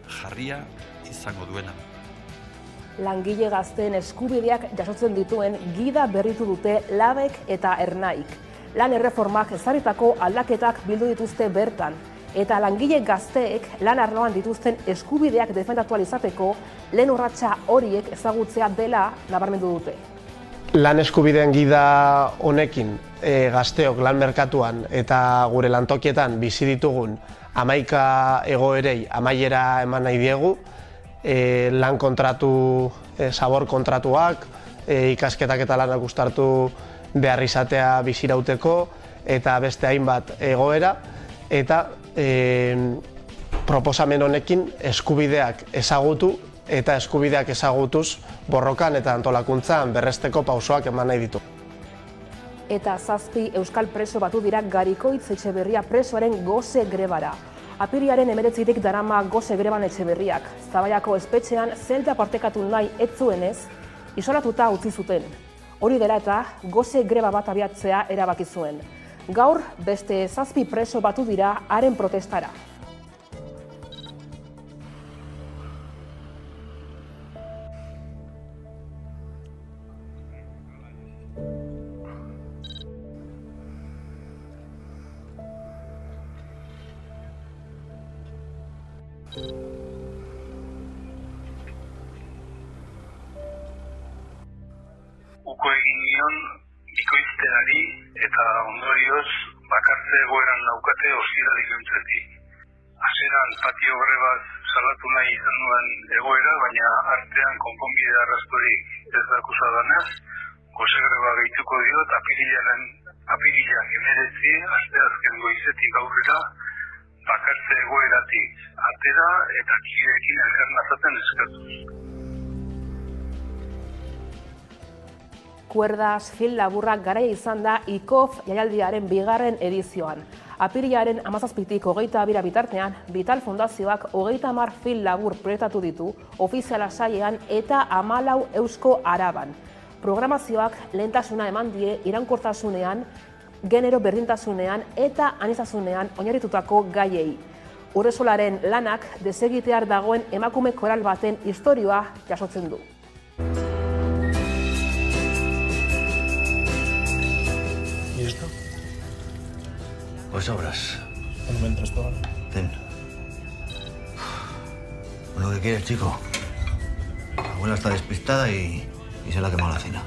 jarria izango duena. Langile gazteen eskubideak jasotzen dituen gida berritu dute Labek eta Ernaik. Lan erreformak ezarritako aldaketak bildu dituzte bertan, eta langile gazteek lan arloan dituzten eskubideak defendatu ahal izateko lehen urratsa horiek ezagutzea dela nabarmendu dute. Lan eskubideen gida honekin gazteok lan merkatuan eta gure lantokietan bizi ditugun 11 egoerei amaiera eman nahi diegu, lan kontratu, zabor kontratuak, ikasketak eta lanak uztartu behar izatea bizirauteko eta beste hainbat egoera, eta proposamen honekin eskubideak ezagutu eta eskubideak ezagutuz borrokan eta antolakuntzan berresteko pausoak eman nahi ditu. Eta 7 euskal preso batu dira Garikoitz Etxeberria presoaren gose grebara. Apirilaren 19 darama gose greban Etxeberriak. Zabaiako espetxean zelta partekatu nahi ez zuenez, isolatuta utzi zuten. Hori dela eta gose greba bat abiatzea erabaki zuen. Gaur beste 7 preso batu dira haren protestara. Uko egin nion bikoizteari eta ondorioz bakartze egoeran naukate ostiral iluntzetik. Hasieran patio grebaz salatu nahi izan nuen egoera, baina artean konponbide arrastorik ez dakusa danez, gose greba gehituko diot apirilak 19 asteazken goizetik aurrera bakartze egoeratik atera eta kideekin elkarnazaten eskatuz. Kuerdas film laburrak garaia izan da IKOF jaialdiaren 2. edizioan. Apirilaren 17tik 22 bitartean, Vital Fundazioak 30 film labur proiektatu ditu ofiziala sailean eta 14 eusko Araban. Programazioak lehentasuna eman die iraunkortasunean, genero berdintasunean eta aniztasunean oinarritutako gaiei. Urresolaren lanak desegitear dagoen emakume koral baten istorioa jasotzen du. ¿Y esto? Pues obras. Monumento esto ahora. Ten. Lo que quieres, chico. La abuela está despistada y se le ha quemado la cena.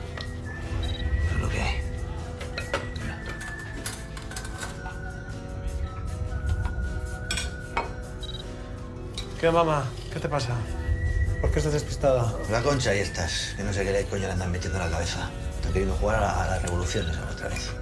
Eso es lo que hay. Mira. ¿Qué, mamá? ¿Qué te pasa? ¿Por qué estás despistada? La Concha y estas, que no sé qué le coño le andan metiendo en la cabeza. Están queriendo jugar a las revoluciones otra vez.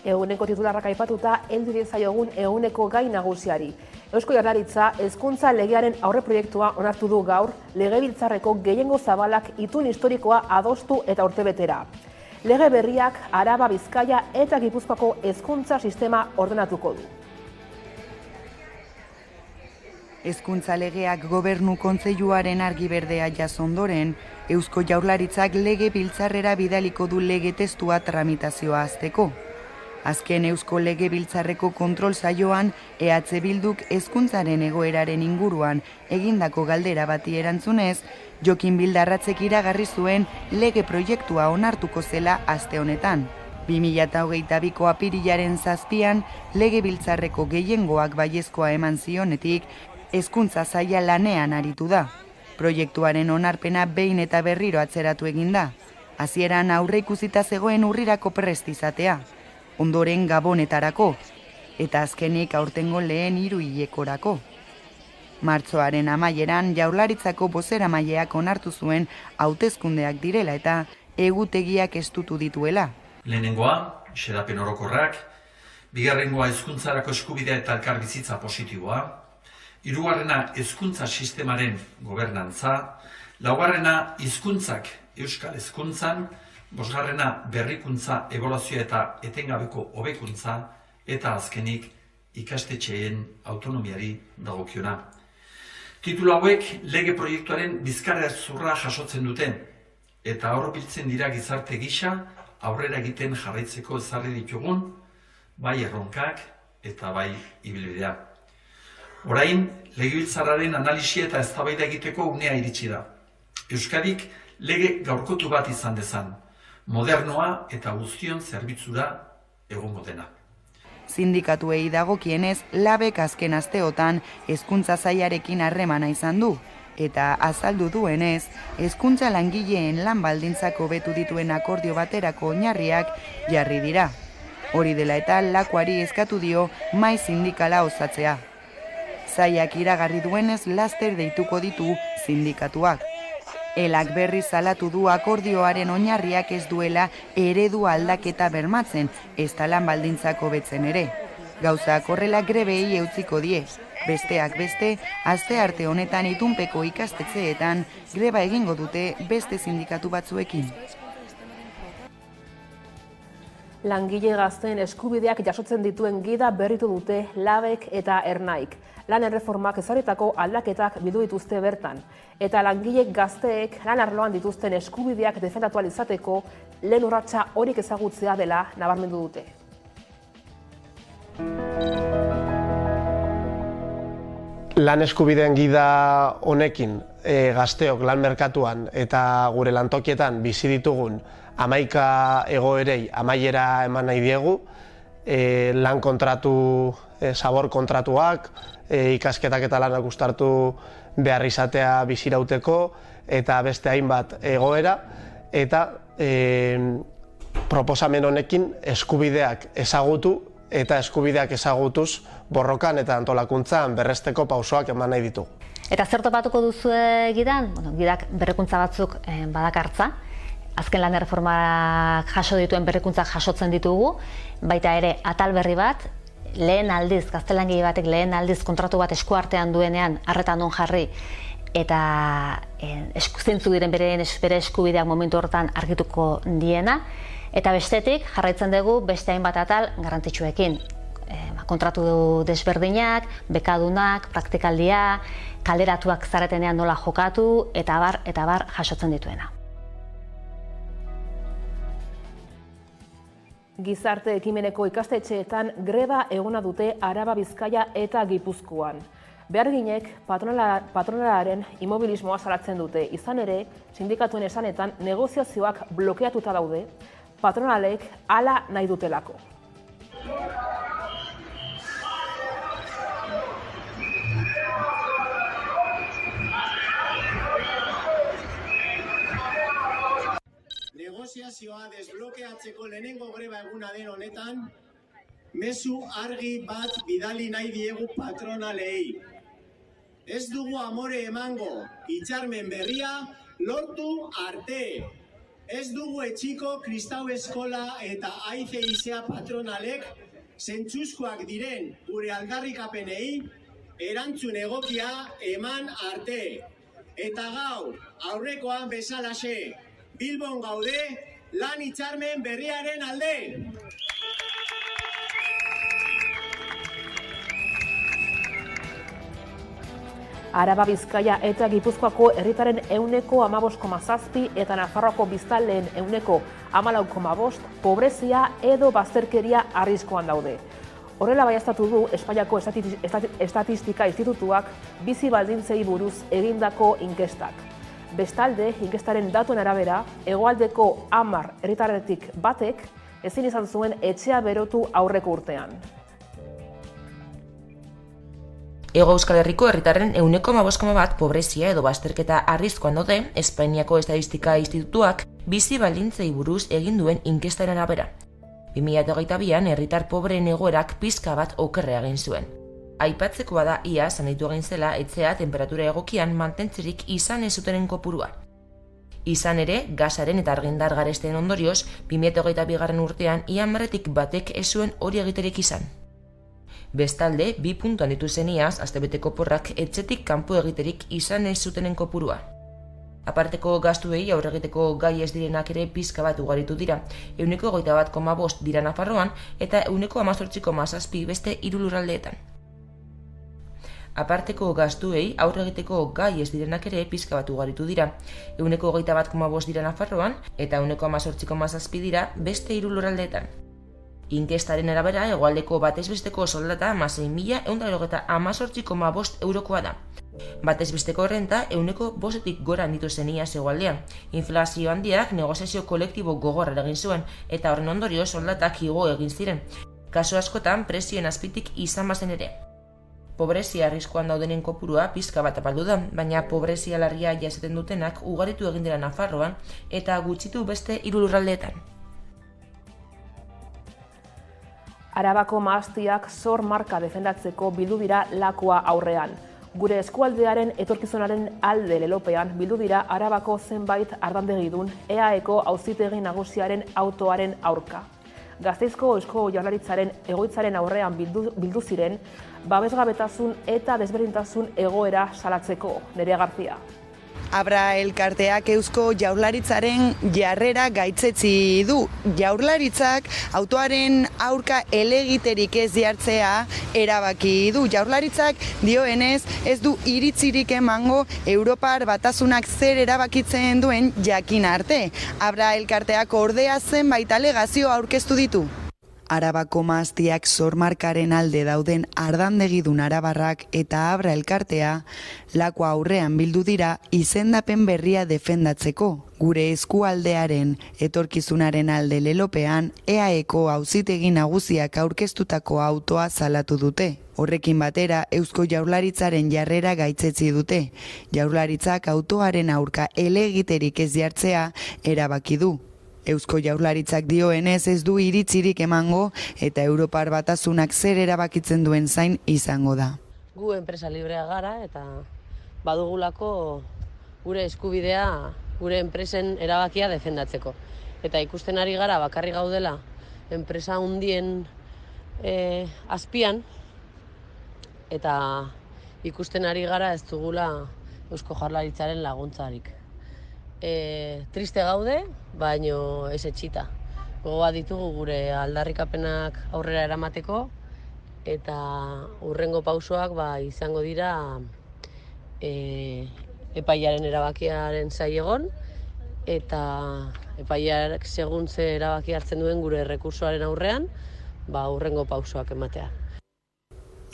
Eguneko titularrak aipatuta heldu diezaiogun eguneko gai nagusiari. Eusko Jaurlaritza hezkuntza legearen aurreproiektua onartu du gaur Legebiltzarreko gehiengo zabalak itun historikoa adostu eta urtebetera. Lege berriak Araba, Bizkaia eta Gipuzkoako hezkuntza sistema ordenatuko du. Hezkuntza legeak Gobernu Kontseiluaren argi berdea jaso ondoren, Eusko Jaurlaritzak Legebiltzarrera bidaliko du lege testua tramitazioa hasteko. Azken Eusko Legebiltzarreko kontrol saioan, EH Bilduk hezkuntzaren egoeraren inguruan egindako galdera bati erantzunez, Jokin Bildarratzek iragarri zuen lege proiektua onartuko zela aste honetan. 2022ko apirilaren 7an, Legebiltzarreko gehiengoak baiezkoa eman zionetik, hezkuntza saila lanean aritu da. Proiektuaren onarpena behin eta berriro atzeratu egin da. Hasieran aurreikusita zegoen urrirako prest izatea. Ondoren Gabonetarako, eta azkenik aurtengo lehen 3 hilekorako. Martxoaren amaieran Jaurlaritzako bozeramaileak onartu zuen hauteskundeak direla eta egutegiak estutu dituela. Lehenengoa, xedapen orokorrak, bigarrengoa hezkuntzarako eskubidea eta elkarbizitza positiboa, hirugarrena hezkuntza sistemaren gobernantza, laugarrena hizkuntzak euskal hezkuntzan, bosgarrena berrikuntza, ebaluazioa eta etengabeko hobekuntza, eta azkenik ikastetxeen autonomiari dagokiona. Titulu hauek lege proiektuaren bizkarrezurra jasotzen dute, eta hurbiltzen dira gizarte gisa aurrera egiten jarraitzeko ezarri ditugun, bai erronkak eta bai ibilbidea. Orain, legebiltzarraren analisia eta eztabaida egiteko unea iritsi da. Euskadik lege gaurkotu bat izan dezan, modernoa eta guztion zerbitzura egongo dena. Sindikatuei dagokienez, labek azken asteotan hezkuntza sailarekin harremana izan du, eta azaldu duenez, hezkuntza langileen lan baldintzak hobetu dituen akordio baterako oinarriak jarri dira. Hori dela eta Lakuari eskatu dio mahai sindikala osatzea. Sailak iragarri duenez laster deituko ditu sindikatuak. Elak berri salatu du akordioaren oinarriak ez duela eredu aldaketa bermatzen, ez da lan baldintzak hobetzen ere. Gauzak horrela grebei eutziko die. Besteak beste, astearte honetan itunpeko ikastetxeetan greba egingo dute beste sindikatu batzuekin. Langile gazteen eskubideak jasotzen dituen gida berritu dute labek eta ernaik. Lan erreformak ezarritako aldaketak bildu dituzte bertan. Eta langile gazteek lan arloan dituzten eskubideak defendatu ahal izateko lehen urratsa horik ezagutzea dela nabarmendu dute. Lan eskubideen gida honekin gazteok lan merkatuan eta gure lantokietan bizi ditugun 11 egoerei amaiera eman nahi diegu, lan kontratu, zabor kontratuak, ikasketak eta lanak uztartu behar izatea bizirauteko eta beste hainbat egoera, eta proposamen honekin eskubideak ezagutu eta eskubideak ezagutuz borrokan eta antolakuntzan berresteko pausoak eman nahi ditugu. Eta zer topatuko duzue gidan? Gidak berrikuntza batzuk badakartza. Azken lan erreformak jaso dituen berrikuntzak jasotzen ditugu, baita ere atal berri bat, lehen aldiz, gaztelangile batek lehen aldiz kontratu bat eskuartean duenean arretan non jarri, eta zeintzuk diren bere eskubideak momentu horretan argituko diena, eta bestetik jarraitzen dugu beste hainbat atal garrantzitsuekin. Kontratu desberdinak, bekadunak, praktikaldia, kalderatuak zaretenean nola jokatu, eta bar jasotzen dituena. Gizarte ekimeneko ikastetxeetan greba eguna dute Araba, Bizkaia eta Gipuzkoan. Beharginek patronalaren immobilismoa salatzen dute, izan ere, sindikatuen esanetan negoziazioak blokeatuta daude, patronalek hala nahi dutelako. Negoziazioa desblokeatzeko lehenengo greba eguna den honetan, mezu argi bat bidali nahi diegu patronalei. Ez dugu amore emango, hitzarmen berria lortu arte. Ez dugu etxiko Kristau Eskola eta AICIA patronalek zentzuzkoak diren gure aldarrikapenei erantzun egokia eman arte. Eta gaur, aurrekoan bezalaxe, Bilbon gaude, lan hitzarmen berriaren alde. Araba, Bizkaia eta Gipuzkoako herritarren 15,7 eta Nafarroako biztanleen 14,5 pobrezia edo bazterkeria arriskuan daude. Horrela baieztatu du Espainiako Estatistika Institutuak bizi baldintzei buruz egindako inkestak. Bestalde, inkestaren datuen arabera, hegoaldeko 10 herritarretik batek ezin izan zuen etxea berotu aurreko urtean. Hego Euskal Herriko herritarren 15,1 pobrezia edo bazterketa arriskuan daude Espainiako Estatistika Institutuak bizi baldintzei buruz egin duen inkestaren arabera. 2022an herritar pobreen egoerak pizka bat okerra egin zuen. Aipatzekoa da ia sanitu egin zela etxea temperatura egokian mantentzerik izan ez zutenen kopurua. Izan ere, gasaren eta argindar garesteen ondorioz, 2022 urtean ia marretik batek ez zuen hori egiterik izan. Bestalde, 2 puntuan ditu zeniaz, astebeteko porrak etxetik kanpo egiterik izan ez zutenen kopurua. Aparteko gastuei aurre egiteko gai ez direnak ere pizka bat ugaritu dira. 21,5% dira Nafarroan eta 18,7% beste 3 lurraldeetan. Aparteko gastuei aurre egiteko gai ez direnak ere pizka bat ugaritu dira. 21,5% dira Nafarroan eta 18,7% dira beste 3 lurraldeetan. Inkestaren arabera, hegoaldeko batez besteko soldata 6.118,5 eurokoa da. Batez besteko renta 5%tik gora handitu zen iaz hegoaldean. Inflazio handiak negoziazio kolektibo gogorra eragin zuen eta horren ondorio soldatak igo egin ziren. Kasu askotan prezioen azpitik izan bazen ere. Pobrezia arriskuan daudenen kopurua pizka bat apaldu da, baina pobrezia larria jasaten dutenak ugaritu egin dira Nafarroan eta gutxitu beste 3 lurraldeetan. Arabako mahastiak zor marka defendatzeko bildu dira Lakua aurrean. Gure eskualdearen etorkizunaren alde lelopean bildu dira Arabako zenbait ardandegidun EAEko auzitegi nagusiaren autoaren aurka. Gasteizko Eusko Jaurlaritzaren egoitzaren aurrean bildu ziren babesgabetasun eta desberdintasun egoera salatzeko. Nerea García. Abra elkarteak Eusko Jaurlaritzaren jarrera gaitzetsi du. Jaurlaritzak autoaren aurka elegiterik ez jartzea erabaki du. Jaurlaritzak dioenez ez du iritzirik emango Europar Batasunak zer erabakitzen duen jakin arte. Abra elkarteak ordea zenbait alegazio aurkeztu ditu. Arabako mahastiak zormarkaren alde dauden ardandegidun arabarrak eta Abra elkartea Lakua aurrean bildu dira izendapen berria defendatzeko. Gure eskualdearen etorkizunaren alde lelopean EAEko auzitegi nagusiak aurkeztutako autoa salatu dute. Horrekin batera Eusko Jaurlaritzaren jarrera gaitzetsi dute. Jaurlaritzak autoaren aurka elegiterik ez jartzea erabaki du. Eusko Jaurlaritzak dioenez ez du iritzirik emango eta Europar Batasunak zer erabakitzen duen zain izango da. Gu enpresa librea gara eta badugulako gure eskubidea gure enpresen erabakia defendatzeko. Eta ikusten ari gara bakarri gaudela enpresa handien azpian eta ikusten ari gara ez dugula Eusko Jaurlaritzaren laguntzarik. Triste gaude, baino ez etxita. Gogoa ditugu gure aldarrikapenak aurrera eramateko eta hurrengo pausoak izango dira epailearen erabakiaren zain egon eta epaileak segun ze erabaki hartzen duen gure errekursoaren aurrean hurrengo pausoak ematea.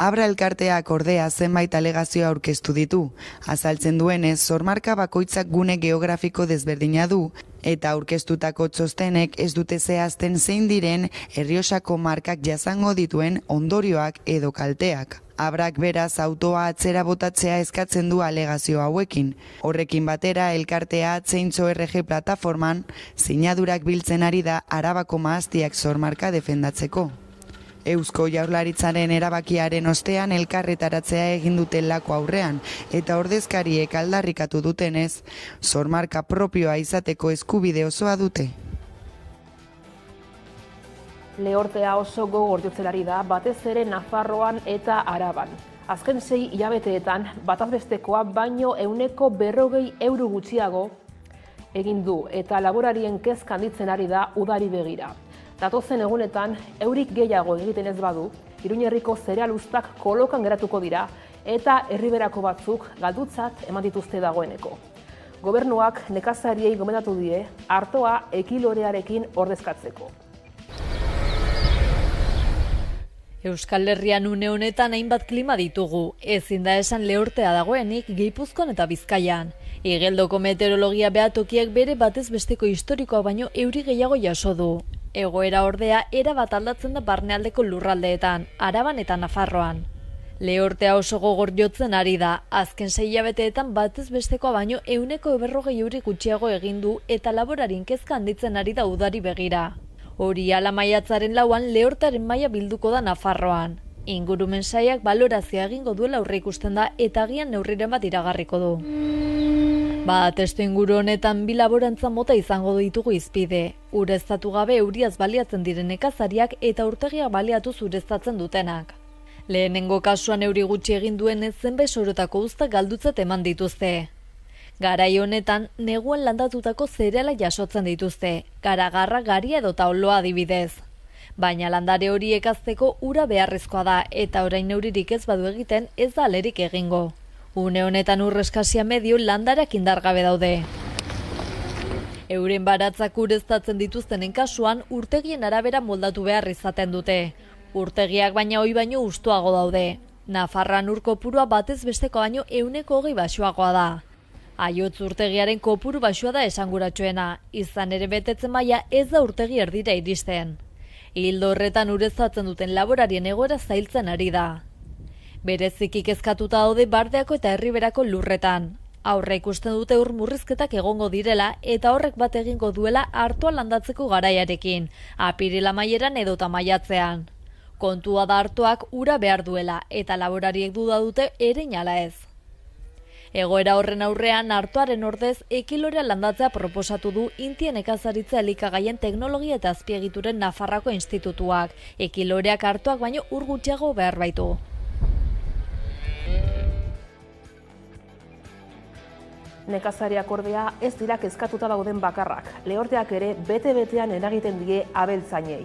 Abra elkarteak ordea zenbait alegazio aurkeztu ditu. Azaltzen duenez, zormarka bakoitzak gune geografiko desberdina du eta aurkeztutako txostenek ez dute zehazten zein diren Errioxako markak jasango dituen ondorioak edo kalteak. Abrak beraz autoa atzera botatzea eskatzen du alegazio hauekin. Horrekin batera elkartea Atzeintxo RG plataforman sinadurak biltzen ari da Arabako mahastiak zormarka defendatzeko. Eusko Jaurlaritzaren erabakiaren ostean elkarretaratzea egin dute Lakua aurrean eta ordezkariek aldarrikatu dutenez, zormarka propioa izateko eskubide osoa dute. Lehortea oso gogor jotzen ari da batez ere Nafarroan eta Araban. Azken 6 hilabeteetan batazbestekoa baino 140 euro gutxiago egin du eta laborarien kezka handitzen ari da udari begira. Datozen egunetan, eurik gehiago egiten ez badu, Iruñerriko zerealuztak kolokan geratuko dira eta herriberako batzuk galdutzat eman dituzte dagoeneko. Gobernuak nekazariei gomendatu die artoa ekilorearekin ordezkatzeko. Euskal Herrian une honetan hainbat klima ditugu, ezin da esan lehortea dagoenik Gipuzkoan eta Bizkaian. Igeldoko meteorologia behatokiak bere batez besteko historikoa baino euri gehiago jaso du. Egoera ordea erabat aldatzen da barnealdeko lurraldeetan, Araban eta Nafarroan. Lehortea oso gogor jotzen ari da, azken 6 hilabeteetan batez bestekoa baino 140 euri gutxiago egin du eta laborarien kezka handitzen ari da udari begira. Hori ala maiatzaren 4an lehortaren maila bilduko da Nafarroan. Ingurumen sailak balorazioa egingo duela aurreikusten da eta agian neurriren bat iragarriko du. Testu inguru honetan bi laborantza mota izango ditugu hizpide. Ureztatu gabe euriaz baliatzen diren nekazariak eta urtegiak baliatuz ureztatzen dutenak. Lehenengo kasuan euri gutxi egin duenez zenbait sorotako uztak galdutzat eman dituzte. Garai honetan, neguan landatutako zereala jasotzen dituzte, garagarra, garia edota oloa adibidez. Baina landare horiek hazteko ura beharrezkoa da eta orain neuririk ez badu egiten ez da alerik egingo. Une honetan ur eskasia medio landareak indargabe daude. Euren baratzak ureztatzen dituztenen kasuan urtegien arabera moldatu behar izaten dute. Urtegiak baina ohi baino ustuago daude. Nafarroan ur kopurua batez besteko baino 120 baxuagoa da. Aiotz urtegiaren kopuru baxua da esanguratsuena, izan ere betetzen maila ez da urtegi erdira iristen. Ildo horretan ureztatzen duten laborarien egoera zailtzen ari da. Bereziki kezkatuta daude Bardeako eta Herriberako lurretan. Aurre ikusten dute ur murrizketak egongo direla eta horrek bat egingo duela Artoa landatzeko garaiarekin, apiril amaieran edota maiatzean. Kontua da Artoak ura behar duela eta laborariek duda dute erein ala ez. Egoera horren aurrean Artoaren ordez ekilorea landatzea proposatu du Inti nekazaritza elikagaien teknologia eta azpiegituren Nafarroako institutuak. Ekiloreak Artoak baino ur gutxiago behar baitu. Nekazariak ordea ez dira kezkatuta dauden bakarrak. Lehorteak ere bete-betean eragiten die abeltzainei.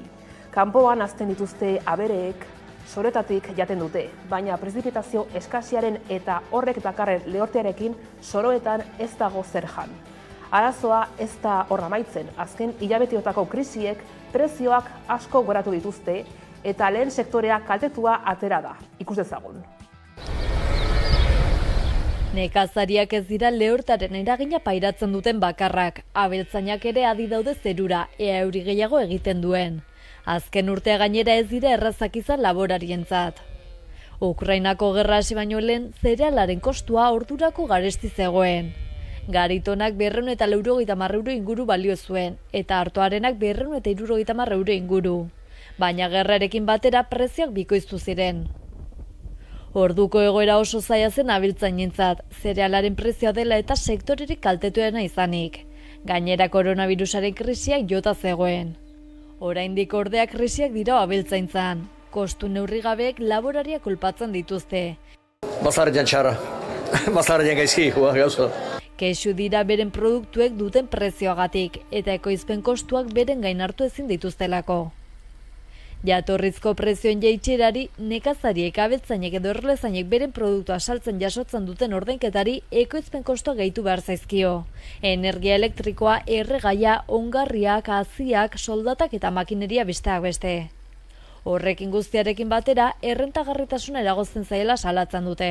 Kanpoan hazten dituzte abereek, soretatik jaten dute, baina prezipitazio eskasiaren eta horrek dakarren lehortearekin soroetan ez dago zer jan. Arazoa ez da hor amaitzen, azken hilabeteotako krisiek prezioak asko goratu dituzte eta lehen sektorea kaltetua atera da. Ikus dezagun. Nekazariak ez dira lehortaren eragina pairatzen duten bakarrak, abeltzainak ere adi daude zerura, ea euri gehiago egiten duen. Azken urtea gainera ez dira errazak izan laborarientzat. Ukrainako gerra hasi baino lehen zerealaren kostua ordurako garesti zegoen. Garitonak 250 euro inguru balio zuen, eta Artoarenak 270 euro inguru. Baina gerrarekin batera prezioak bikoiztu ziren. Orduko egoera oso zaila zen abeltzainentzat, zerealaren prezioa dela eta sektorerik kaltetuena izanik. Gainera koronavirusaren krisiak jota zegoen. Oraindik ordea krisiak dira abeltzaintzan. Kostu neurrigabeek laborariak kolpatzen dituzte. Bazarrean txarra, bazarrean gaizki, gauza. Kexu dira beren produktuek duten prezioagatik, eta ekoizpen kostuak beren gain hartu ezin dituztelako. Jatorrizko prezioen jaitsierari, nekazariek, abeltzainek edo erlezainek beren produktua saltzen jasotzen duten ordainketari ekoizpen kostua gehitu behar zaizkio. Energia elektrikoa, erregaia, ongarriak, haziak, soldatak eta makineria besteak beste. Horrekin guztiarekin batera, errentagarritasuna eragozten zaiela salatzen dute.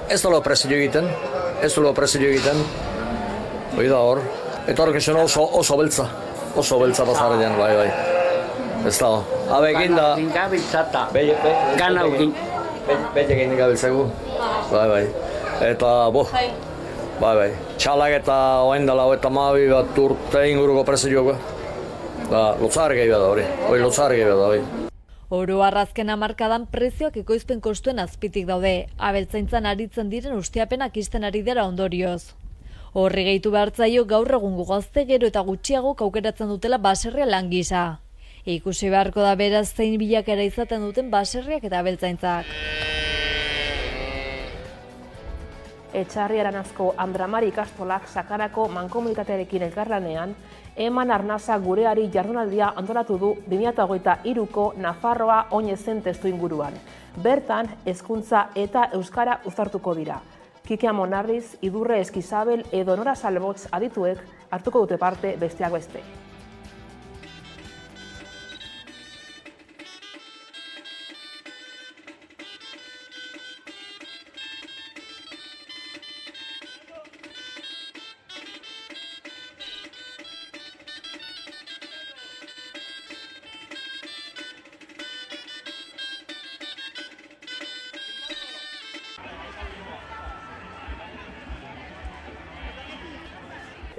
Ez dolo prezio egiten, Hoi da hor. Eta horrek esan oso beltza bazarrean, bai. Ez da, abekin da... Gabiltzata, gana ukin. Betekin gabiltzagu, bai. Eta, bai. Txalak eta oain dela, eta mabi bat urte inguruko prezioa. Lotzarri gehi da hori, Oro arrazken hamarkadan prezioak ekoizpen kostuen azpitik daude, abeltzaintzan aritzen diren ustiapenak izten ari dira ondorioz. Horri gehitu behartzaio gaur egungo gazte gero eta gutxiago aukeratzen dutela baserria lan gisa. Ikusi beharko da beraz zein bilakera izaten duten baserriak eta abeltzaintzak. Etxarriaranazko Andramari ikastolak Sakarako mankomunitatearekin elkarlanean, Eman Arnasa gureari jardunaldia antolatu du 2023ko Nafarroa oinezen testu inguruan. Bertan, hezkuntza eta euskara uztartuko dira. Kike Amonarriz, Idurre Eskizabel edo Nora Salbotz adituek hartuko dute parte besteak beste.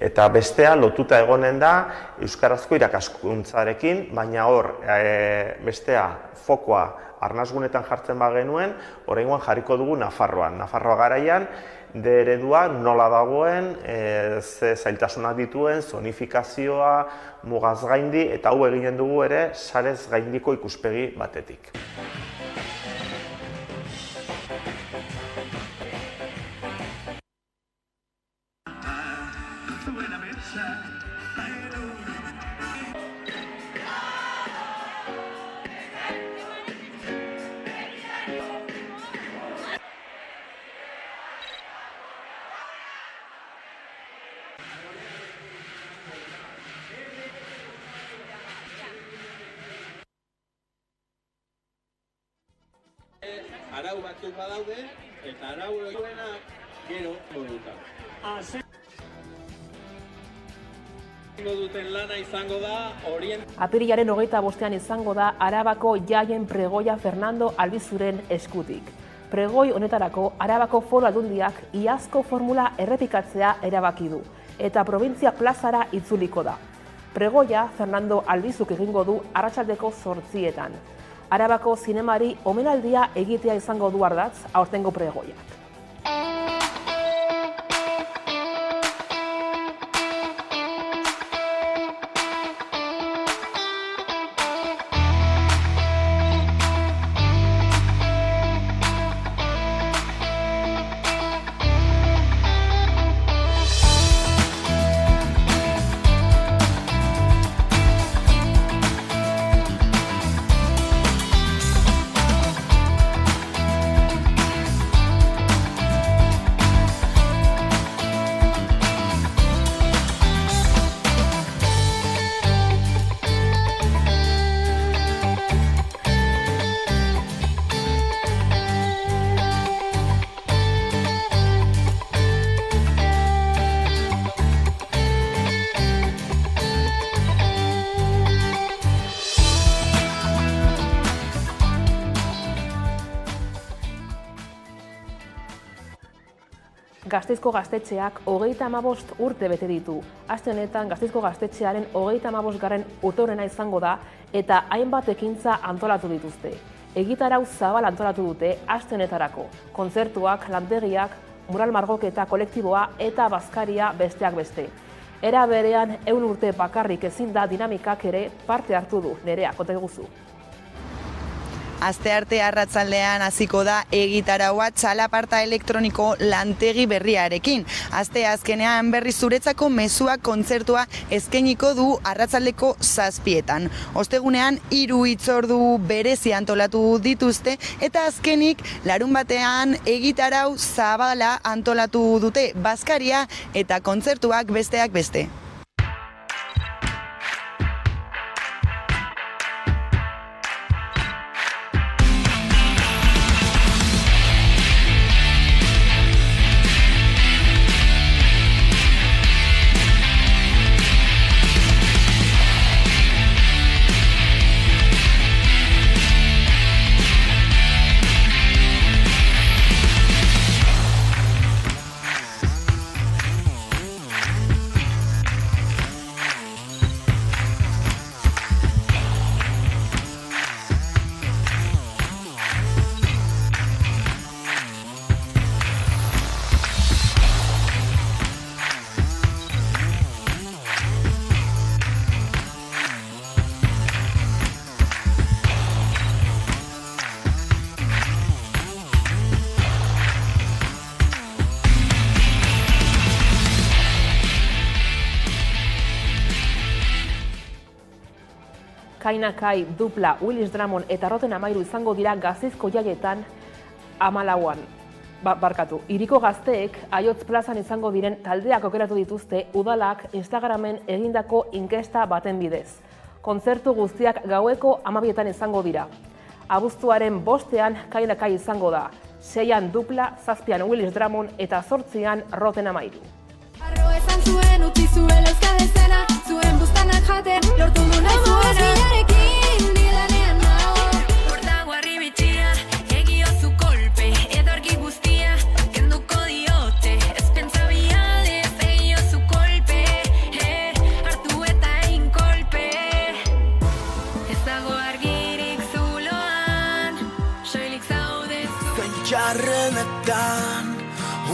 Eta bestea lotuta egonen da euskarazko irakaskuntzarekin, baina hor bestea fokoa arnasgunetan jartzen bagenuen, oraingoan jarriko dugu Nafarroan. Nafarroa garaian, eredua nola dagoen, ze zailtasunak dituen, zonifikazioa, mugaz gaindi, eta hau eginen dugu ere sarez gaindiko ikuspegi batetik. arau batzuk badaude, eta arau horiek gero moduta. Duten lana izango da Apirilaren 25ean izango da Arabako jaien pregoia Fernando Albizuren eskutik. Pregoi honetarako Arabako Foru Aldundiak iazko formula errepikatzea erabaki du eta probintzia plazara itzuliko da. Pregoia Fernando Albizuk egingo du arratsaldeko 8:00. Arabako zinemari omenaldia egitea izango du ardatz aurtengo pregoiak. Gasteizko gaztetxeak 35 urte bete ditu. Aste honetan Gasteizko gaztetxearen 35. urteurrena izango da eta hainbat ekintza antolatu dituzte. Egitarau zabal antolatu dute aste honetarako. Kontzertuak, lantegiak, mural margoketa kolektiboa eta bazkaria besteak beste. Era berean 100 urte bakarrik ezin da dinamikak ere parte hartu du. Nerea, konta iguzu. Astearte arratsaldean hasiko da egitaraua txalaparta elektroniko lantegi berriarekin. Aste azkenean berriz zuretzako mezua kontzertua eskainiko du arratsaldeko 7:00. Ostegunean 3 hitzordu berezi antolatu dituzte eta azkenik larunbatean egitarau zabala antolatu dute, bazkaria eta kontzertuak besteak beste. Kainakai, Dupla, Willis Drummond eta Roten Amairu izango dira Gasteizko jaietan 14an. Hiriko gazteek Aiotz plazan izango diren taldeak aukeratu dituzte udalak Instagramen egindako inkesta baten bidez. Kontzertu guztiak gaueko 12etan izango dira. Abuztuaren 5ean Kainakai izango da. 6an Dupla, 7an Willis Drummond eta 8an Roten Amairu. Arro esan zuen utzi zuen euskadezena, zuen buztanak jaten, lortu du nahi zuena. Amaziarekin bidanean nago, hortago harri bitxia, egiozu kolpe, edo argi guztia, kenduko diote, ez pentsa bialez, egiozu kolpe, hartu eta egin kolpe. Ez dago argirik zuloan, soilik zaude zu. Pentxarrenetan,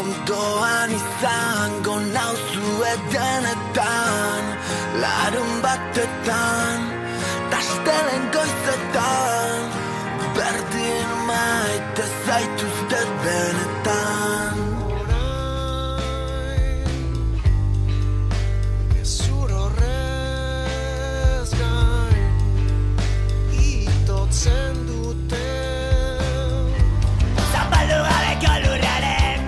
ondoan izango nauzu edenetan, larun batetan, tastelen goizetan, berdin maite zaituzte benetan. Gezur horrez gain, itotzen dute. Zapaldu gabeko lurraren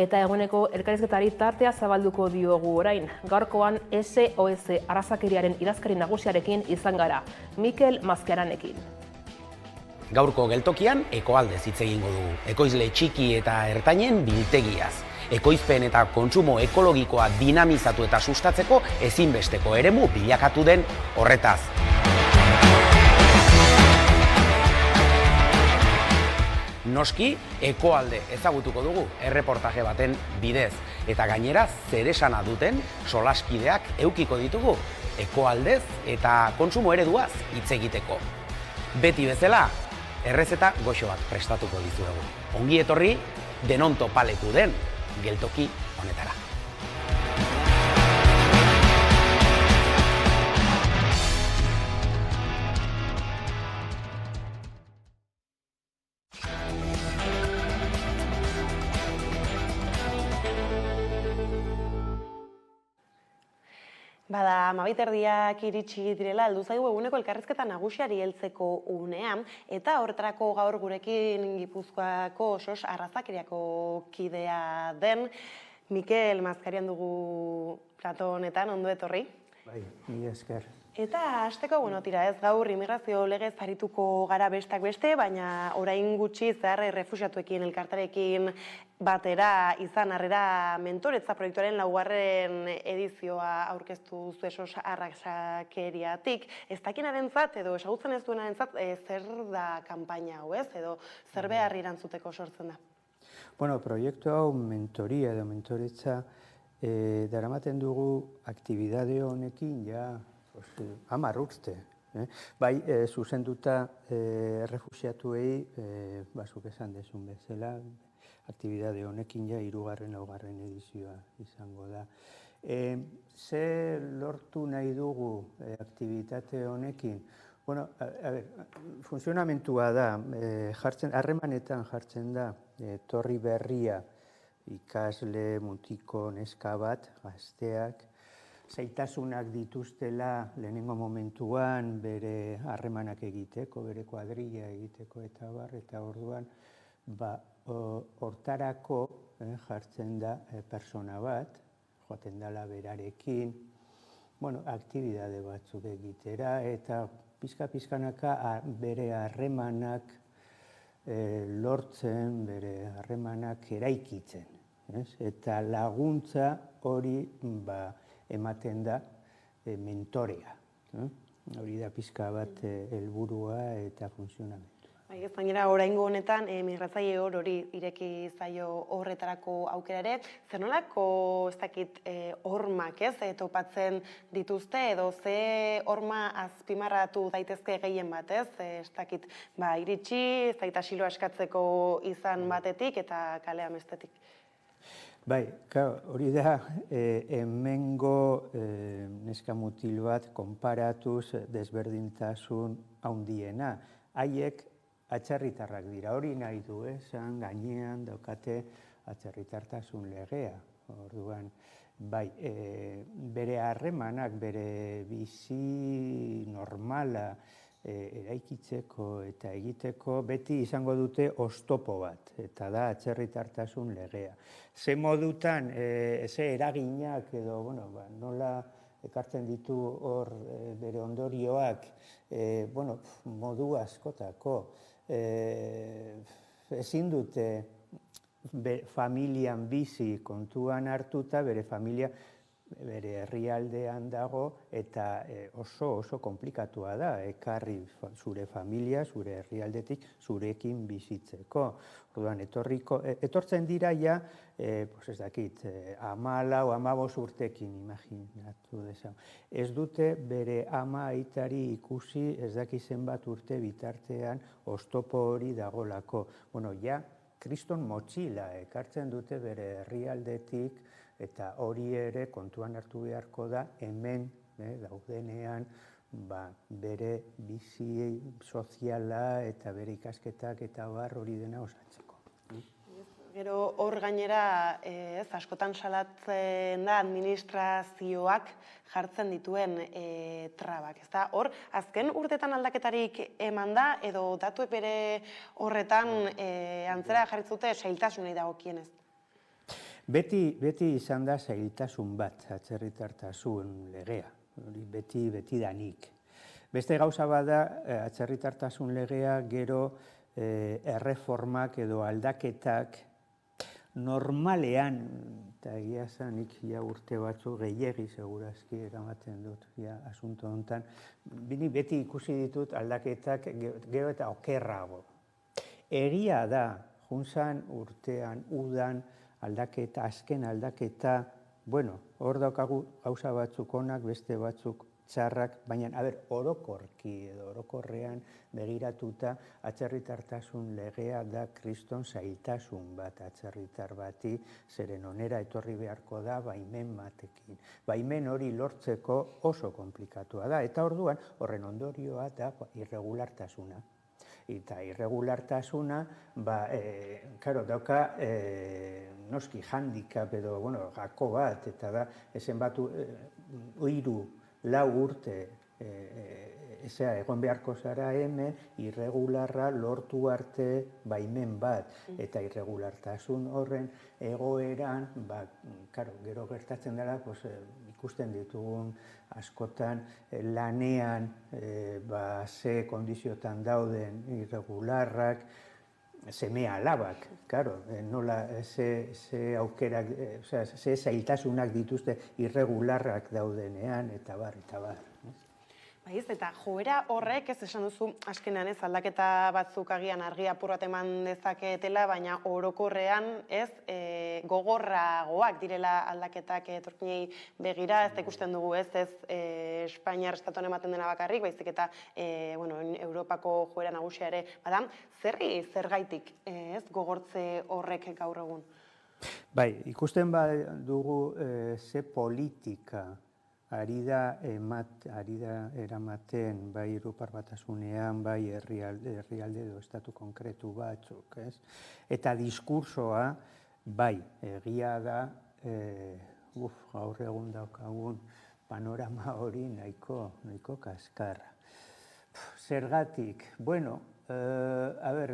eta eguneko elkarrizketari tartea zabalduko diogu orain. Gaurkoan SOS arrazakeriaren idazkari nagusiarekin izan gara, Mikel Mazkaranekin. Gaurko geltokian ekoaldez hitz egingo dugu. Ekoizle txiki eta ertainen biltegiaz. Ekoizpen eta kontsumo ekologikoa dinamizatu eta sustatzeko ezinbesteko eremu bilakatu den horretaz. Noski, ekoalde ezagutuko dugu erreportaje baten bidez. Eta gainera zeresana duten solaskideak edukiko ditugu ekoaldez eta kontsumo ereduaz hitz egiteko. Beti bezala, errezeta goxo bat prestatuko dizuegu. Ongi etorri, denon topaleku den geltoki honetara. Bada, 12:00 iritsi direla, heldu zaigu eguneko elkarrizketa nagusiari heltzeko unea, eta horretarako gaur gurekin Gipuzkoako SOS arrazakeriako kidea den Mikel Mazkarian dugu plato honetan, ondo etorri. Bai, mila esker. Eta hasteko, tira ez, gaur immigrazio legez arituko gara bestak beste, baina orain gutxi zehar errefuxiatuekin elkartarekin batera izan harrera mentoretza proiektuaren 4. edizioa aurkeztu zu SOS arrazakeriatik. Ez dakinarentzat edo ezagutzen ez duenarentzat zer da kanpaina hau ez, edo zer beharri erantzuteko sortzen da? Bueno, proiektu hau mentoria edo mentoretza daramaten dugu aktibidade honekin ja 10 urte. Bai, zuzenduta errefuxiatuei, zuk esan dezun bezala, aktibidade honekin ja 3. 4. edizioa izango da. Ze lortu nahi dugu aktibitate honekin? Bueno, funtzionamentua da, harremanetan jartzen da, etorri berria ikasle mutiko neska bat, gazteak, zaitasunak dituztela lehenengo momentuan bere harremanak egiteko, bere kuadrilla egiteko eta bar, eta orduan hortarako jartzen da persona bat, joaten dela berarekin, aktibidade batzuk egitera, eta pizka-pizkanaka bere harremanak lortzen, bere harremanak eraikitzen. Eta laguntza hori ematen da mentorea. Hori da pizka bat helburua eta funtzionamentua. Ez gainera, oraingo honetan, migratzaile hori ireki zaio horretarako aukera ere, zer nolako, ez dakit, hormak topatzen dituzte, edo ze horma azpimarratu daitezke gehien bat, ez dakit, iritsi, ez dakit asilo askatzeko izan batetik eta kalean bestetik. Bai, hori da, hemengo neska mutil bat konparatuz desberdintasun handiena. Haiek atzerritarrak dira, hori nahi du, esan gainean daukate atzerritartasun legea. Orduan, bai, bere harremanak, bere bizi normala eraikitzeko eta egiteko beti izango dute oztopo bat, eta da atzerritartasun legea. Ze modutan, ze eraginak edo, nola ekartzen ditu hor bere ondorioak, modu askotako. Ezin dute familian bizi kontuan hartuta, bere familia bere herrialdean dago, eta oso komplikatua da, ekarri zure familia, zure herrialdetik, zurekin bizitzeko. Orduan, etortzen dira ja, ez dakit, 14 o 15 urtekin, imaginatu dezagun. Ez dute bere ama aitari ikusi, ez dakit zenbat urte bitartean, oztopo hori dagolako. Ja, kriston motxila ekartzen dute bere herrialdetik, eta hori ere kontuan hartu beharko da hemen daudenean bere bizi soziala eta bere ikasketak eta hori dena osatzeko. Gero hor gainera askotan salatzen da administrazioak jartzen dituen trabak. Hor, azken urtetan aldaketarik eman da edo datuek bere horretan antzera jarritzute sailtasunei dagokienez? Beti izan da zailtasun bat atzerritartasun legea, hori beti danik. Beste gauza bada atzerritartasun legea gero erreformak edo aldaketak normalean, eta egia zanik ja urte batzu gehiegi segurazki eramaten dut asunto honetan, beti ikusi ditut aldaketak gero eta okerrago. Egia da, junzan urtean, udan, azken aldaketa, bueno, hor daukagu gauza batzuk onak, beste batzuk txarrak, baina, orokorki edo orokorrean begiratuta atzerritartasun legea da kriston zailtasun bat atzerritar bati, zeren onera etorri beharko da baimen batekin. Baimen hori lortzeko oso komplikatua da, eta orduan horren ondorioa da irregulartasuna. Eta irregulartasuna, dauka noski handicap edo, gako bat, eta da, ezen batu, 3-4 urte egon beharko zara hemen, irregularra lortu arte baimen bat, eta irregulartasun horren egoeran, gero gertatzen dela, ikusten ditugun askotan lanean ze kondiziotan dauden irregularrak, seme alabak, nola ze aukerak, ze zailtasunak dituzte irregularrak daudenean, eta bar. Baiz, eta joera horrek, ez esan duzu, askenean ez aldaketa batzuk agian argi apur bat eman dezaketela, baina orokorrean ez gogorragoak direla aldaketak etorkinei begira, ez da ikusten dugu ez Espainiar estatuan ematen dena bakarrik, baizik eta Europako joera nagusia ere, badam, zergaitik ez gogortze horrek gaur egun? Bai, ikusten dugu ze politika ari da eramaten bai Europar Batasunean, bai herrialde edo estatu konkretu batzuk, ez? Eta diskursoa, bai, egia da, gaur egun daukagun panorama hori nahiko kaskarra. Zergatik,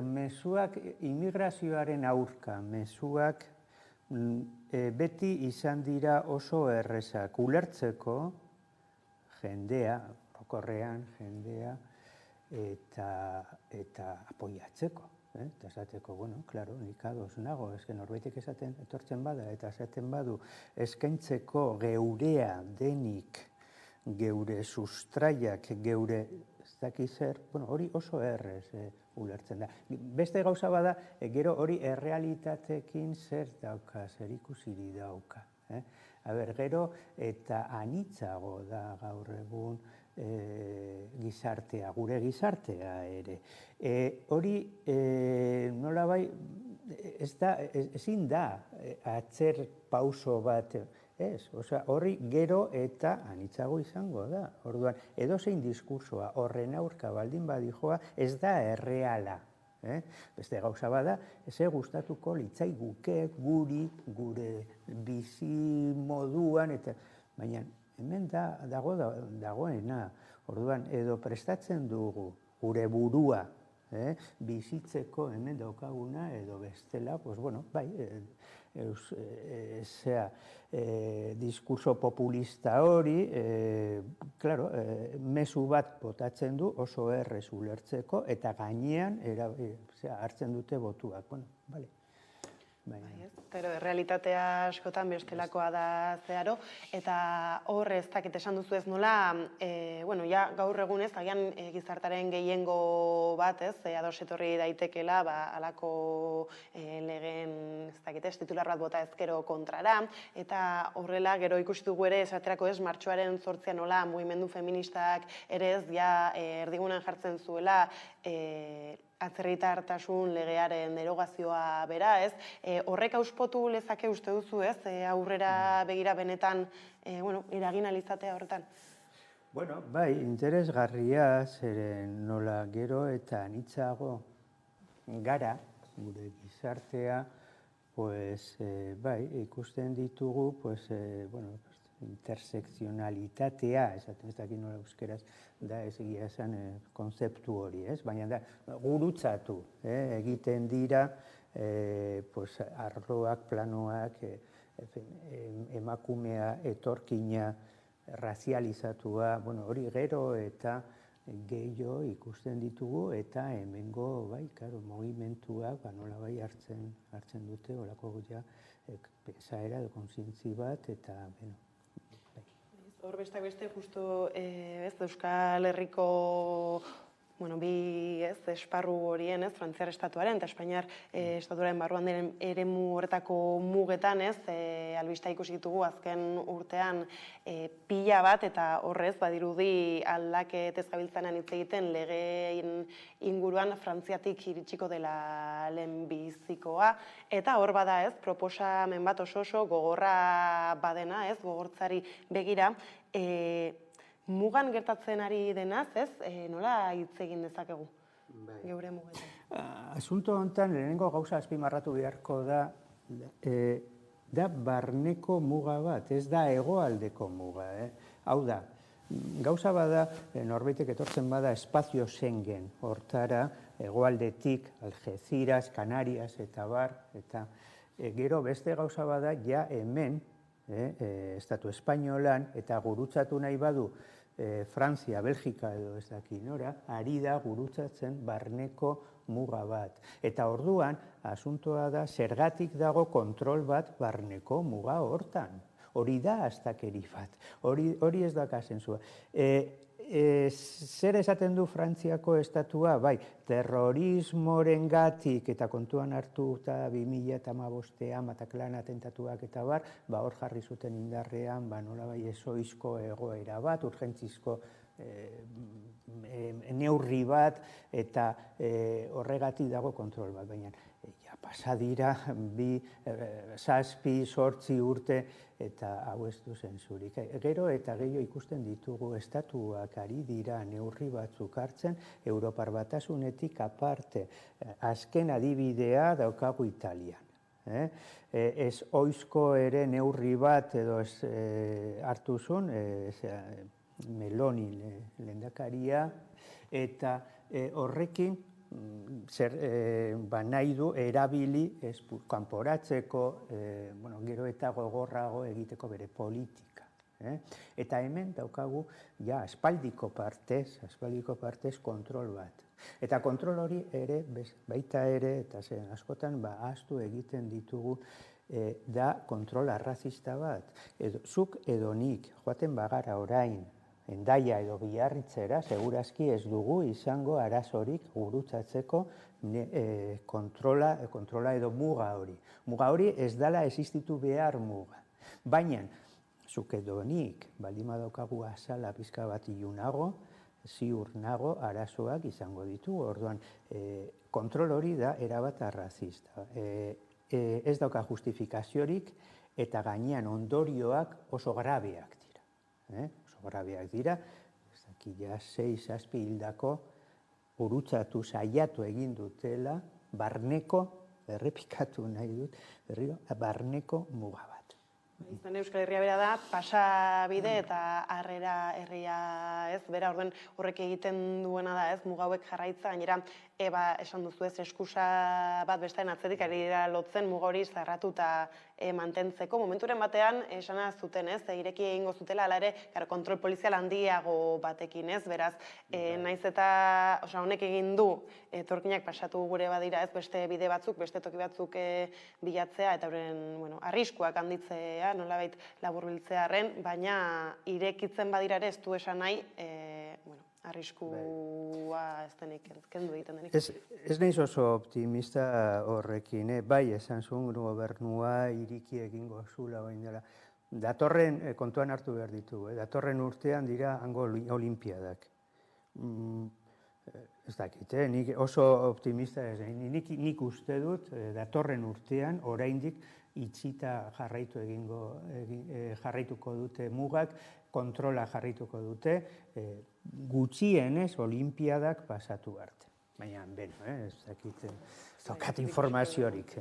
mezuak immigrazioaren aurka, mezuak beti izan dira oso errezak ulertzeko jendea, orokorrean jendea, eta apoiatzeko. Eta esateko, nik ados nago, norbaitek etortzen bada, eta esaten badu, eskaintzeko geurea denik, geure sustraiak, geure ez dakiz zer, hori oso errez ulertzen da. Beste gauza bada, gero hori errealitatekin zer dauka, zer ikusiri dauka. Gero eta anitzago da gaur egun gizartea, gure gizartea ere. Hori nolabai ezin da atzer pauso bat, horri gero eta anitzago izango da. Orduan, edozein diskursoa horren aurka baldin badijoa ez da erreala. Beste gauza bada, ez gustatuko litzaiguke gure bizi moduan, baina hemen dagoena. Orduan, edo prestatzen dugu gure burua bizitzeko hemen daukaguna, edo bestela, bai, diskurso populista hori, mezu bat botatzen du oso errez ulertzeko, eta gainean hartzen dute botuak. Pero realitatea askotan bestelakoa da zeharo, eta hor ez dakit esan duzu ez nola, gaur egunez, agian gizartaren gehiengo bat, ados etorri daitekela, alako legen, ez dakit, titular bat bota ezkero kontrara, eta horrela, gero ikusi dugu ere, esaterako ez, martxoaren 8 nola, mugimendu feministak ere ez, erdigunan jartzen zuela, atzerritartasun legearen derogazioa bera, ez? Horrek auspotu lezake uste duzu, ez? Aurrera begira benetan, eragin alizatea horretan? Bai, interesgarria, zeren nola gero eta anitzago gara, gure gizartea, bai, ikusten ditugu, intersekzionalitatea, esaten ez dakit nola euskeraz, da ez egia esan konzeptu hori, ez? Baina da, gurutzatu egiten dira arloak, planoak emakumea, etorkina, razializatua, hori gero eta gehiago ikusten ditugu eta hemengo, mugimenduak nolabait hartzen dute, olako pentsaera edo kontzientzi bat, eta, Hor besteak beste, justo Euskal Herriko bi esparru horien, Frantziar estatuaren eta Espainiar estatuaren barruan diren eremu horretako mugetan, albista ikusi ditugu azken urtean pila bat, eta horrez badirudi aldaketez gabiltzanean hitz egiten legeen inguruan Frantziatik iritsiko dela lehenbizikoa, eta hor bada proposamen bat oso gogorra badena, gogortzari begira, mugan gertatzen ari denaz, nola hitz egin dezakegu geure mugetan? Asunto honetan, lehenengo gauza azpimarratu beharko da barneko muga bat, ez da hegoaldeko muga. Hau da, gauza bada, norbaitek etortzen bada espazio Schengen, hortara, hegoaldetik, Algeciras, Canarias eta bar, eta gero beste gauza bada, ja hemen, Estatu Espainolan, eta gurutzatu nahi badu Frantzia, Belgika edo ez daki nora, ari da gurutzatzen barneko muga bat. Eta orduan, asuntoa da, zergatik dago kontrol bat barneko muga hortan. Hori da astakeri bat, hori ez da kasentzua. Zer esaten du Frantziako estatua? Bai, terrorismorengatik eta kontuan hartu eta 2015an Bataclan atentatuak eta bar, hor jarri zuten indarrean, nolabait ezoizko egoera bat, urgentzizko neurri bat, eta horregatik dago kontrol bat, baina pasa dira 7, 8 urte eta hau ez du zentzurik. Gero eta gehiago ikusten ditugu estatuak ari dira neurri batzuk hartzen, Europar Batasunetik aparte, azken adibidea daukagu Italian. Ez oizko ere neurri bat edo hartu zuen, Meloni lehendakaria, eta horrekin nahi du erabili kanporatzeko, gero eta gogorrago egiteko bere politika. Eta hemen daukagu aspaldiko partez kontrol bat. Eta kontrol hori ere, baita ere, eta zen askotan ahaztu egiten ditugu, da kontrol arrazista bat. Zuk edo nik, joaten bagara orain, Hendaia edo Biarritzera, segurazki ez dugu izango arazorik gurutzatzeko kontrola edo muga hori. Muga hori ez dela existitu behar muga. Baina, zuk edo nik, baldin badaukagu azala pizka bat ilunago, ziur nago arazoak izango ditugu. Orduan, kontrol hori da erabat arrazista. Ez dauka justifikaziorik eta gainean ondorioak oso grabeak dira. Grabeak dira, ez daki 6-7 hildako gurutzatu saiatu egin dutela barneko, errepikatu nahi dut, barneko muga bat. Izan Euskal Herria bera da, pasabide eta harrera herria ez, bera horrek egiten duena da ez, muga hauek jarraitza, gainera, esan duzu ez, eskusa bat bestean atzetik ari dira lotzen muga hori zarratuta mantentzeko. Momenturen batean, esana zuten ez, ireki egingo zutela, ala ere, kontrol polizial handiago batekin ez, beraz, naiz eta, honek egin du, etorkinak pasatu gure badira ez, beste bide batzuk, beste toki batzuk bilatzea, eta horren, arriskuak handitzea, nolabait laburbiltzearren, baina irekitzen badira ere ez du esan nahi, arriskua ez denik, kendu egiten denik. Ez naiz oso optimista horrekin, bai esan zuen gobernua iriki egingo zula bain dela. Datorren, kontuan hartu behar ditugu, datorren urtean dira hango olimpiadak. Ez dakit, nik oso optimista ez, nik uste dut datorren urtean oraindik itxita jarraituko dute mugak, kontrola jarraituko dute, gutxienez olimpiadak pasatu arte. baina, ez dakit, zokat informaziorik.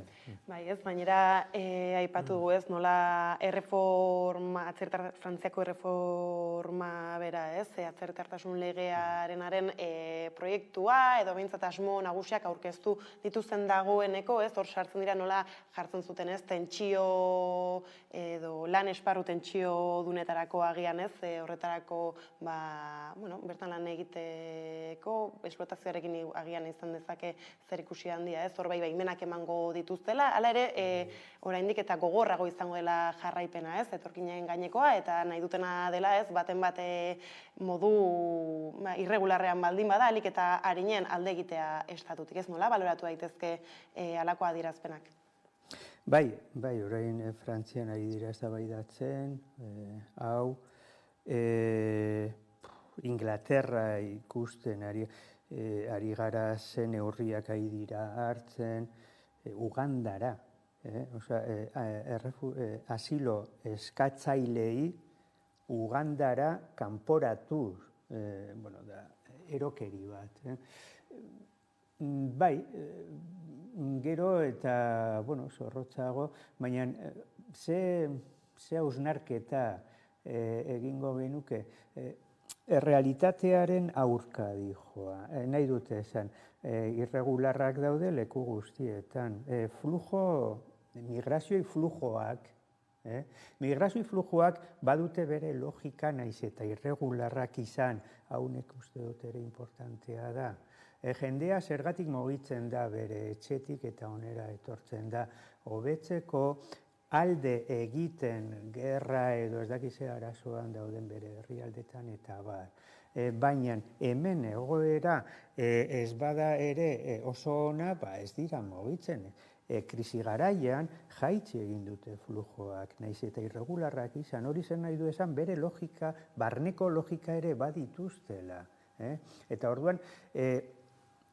Bai, ez, bainera aipatu dugu ez, nola Frantziako erreforma bera, ez, atzerritartasun legearenaren proiektua, edo behintzat asmo nagusiak aurkeztu dituzten dagoeneko, ez, hor sartzen dira nola jartzen zuten, ez, tentsio edo lan esparru tentsio dunetarako agian, ez, horretarako, bertan lan egiteko, esplotazioarekin agian izan dezake zer ikusi handia, ez, hor baimenak emango dituztela, hala ere, oraindik eta gogorrago izango dela jarraipena, ez, etorkinen gainekoa, eta nahi dutena dela, ez, baten bate modu irregularrean baldin bada, alik eta harinen alde egitea estatutik, ez, nola, baloratu daitezke halako adierazpenak? Bai, orain Frantzian ari dira eztabaidatzen, hau, Inglaterra ikusten ari gara zen neurriak ari dira hartzen, Ugandara, asilo eskatzailei Ugandara kanporatuz, erokeri bat. Bai, gero eta, zorrotzago, baina ze hausnarketa egingo genuke, errealitatearen aurka dijoa, nahi dute esan, irregularrak daude leku guztietan, migrazioi flujoak, badute bere logika naiz eta irregularrak izan, haunek uste dut ere importantea da. Jendea zergatik mugitzen da bere etxetik eta onera etortzen da, hobetzeko alde egiten gerra edo ez dakize arazoan dauden bere herrialdetan eta bar. Baina hemen egoera ez bada ere oso ona, ez dira mugitzen. Krisi garaian jaitsi egin dute flujoak, naiz eta irregularrak izan, hori zen nahi du esan bere logika, barneko logika ere badituztela. Eta orduan,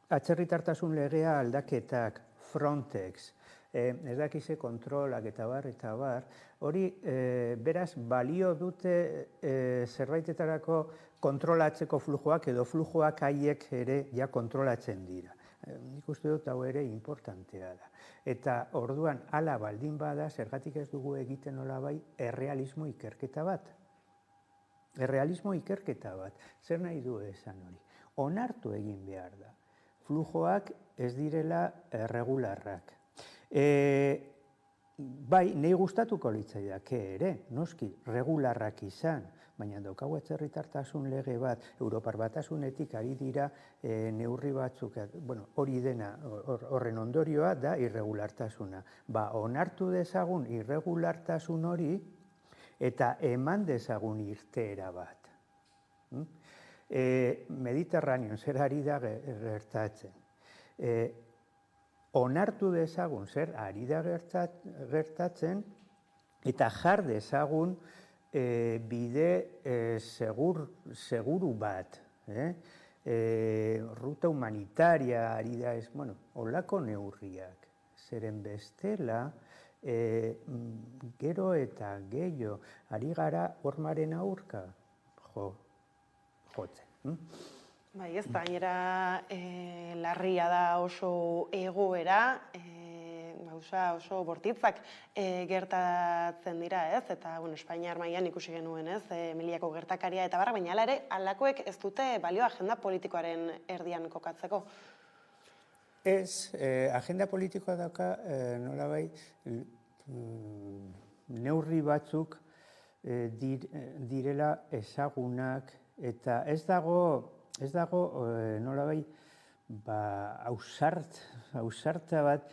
atzerritartasun legea aldaketak, Frontex, ez dakize kontrolak eta bar, hori beraz balio dute zerbaitetarako kontrolatzeko flujoak edo flujoak haiek ere ja kontrolatzen dira. Nik uste dut hau ere importantea da. Eta orduan hala baldin bada zergatik ez dugu egiten nolabai errealismo ikerketa bat. Errealismo ikerketa bat. Zer nahi du esan hori? Onartu egin behar da. Flujoak ez direla erregularrak. Bai, nahi gustatuko litzaidake ere, noski, regularrak izan, baina daukagu atzerritartasun lege bat, Europar Batasunetik ari dira neurri batzuk, hori dena, horren ondorioa da irregulartasuna. Onartu dezagun irregulartasun hori eta eman dezagun irteera bat. Mediterranean zer ari da gertatzen. Onartu dezagun zer ari da gertatzen eta jar dezagun bide seguru bat. Ruta humanitaria ari da ez, holako neurriak. Zeren bestela, gero eta gehiago ari gara hormaren aurka jotzen. Bai, ez da, gainera larria da oso egoera, oso bortitzak gertatzen dira, ez? Eta, Espainiar mailan ikusi genuen, ez? Miliako gertakaria eta barra, baina ere, alakoek ez dute balio agenda politikoaren erdian kokatzeko. Ez, agenda politikoa dauka, nolabai, neurri batzuk direla ezagunak, eta ez dago nolabai ausarta bat,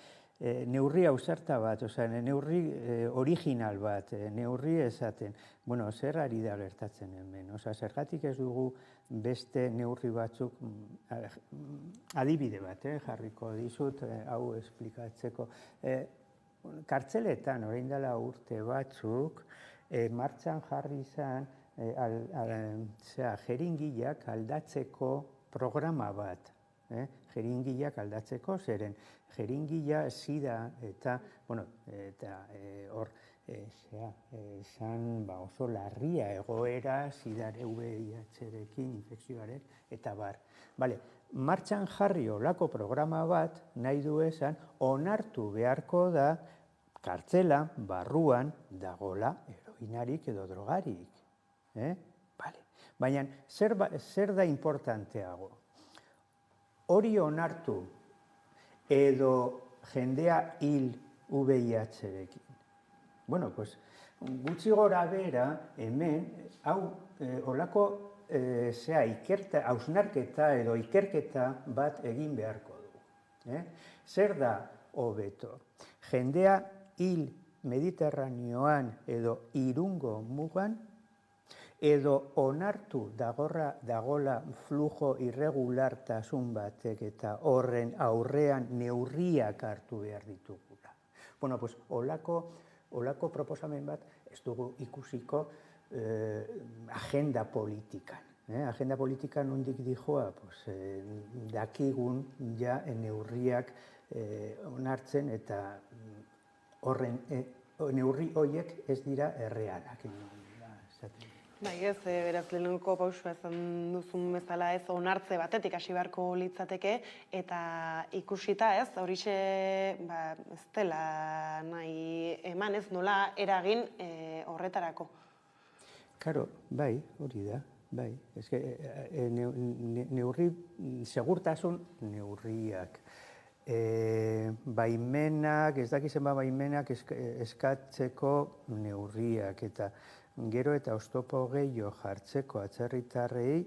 neurri ausarta bat, neurri original bat, neurri esaten. Zer ari da gertatzen hemen? Zergatik ez dugu beste neurri batzuk, adibide bat, jarriko dizut, hau esplikatzeko. Kartzeletan, orain dela urte batzuk, martxan jarri izan, jeringiak aldatzeko programa bat. Jeringiak aldatzeko, zeren jeringila, sida eta hor esan oso larria egoera, SIDA, VIH-rekin, infekzioaren, eta bar. Bale, martxan jarri olako programa bat, nahi du esan, onartu beharko da kartzela barruan dagola heroinarik edo drogarik. Baina, zer da importanteago? Hori onartu edo jendea hil VIH-rekin. Bueno, pues, gutxi gora bera, hemen, olako hausnarketa edo ikerketa bat egin beharko du. Zer da hobeto? Jendea hil Mediterraneoan edo Irungo mugan, edo onartu dagola flujo irregulartasun batek eta horren aurrean neurriak hartu behar ditugula. Bueno, pues, olako proposamen bat ez dugu ikusiko agenda politikan. Agenda politikan nondik dijoa, dakigun ja neurriak onartzen eta horren neurri horiek ez dira errealak. Bai ez, beraz lehenengo pausua esan duzun bezala ez onartze batetik hasi beharko litzateke eta ikusita ez, horixe ez dela nahi eman ez nola eragin horretarako. Karo, bai, hori da, bai. Neurri, segurtasun neurriak. Baimenak, ez dakizen baimenak eskatzeko neurriak eta gero eta oztopo gehiago jartzeko atzerritarrei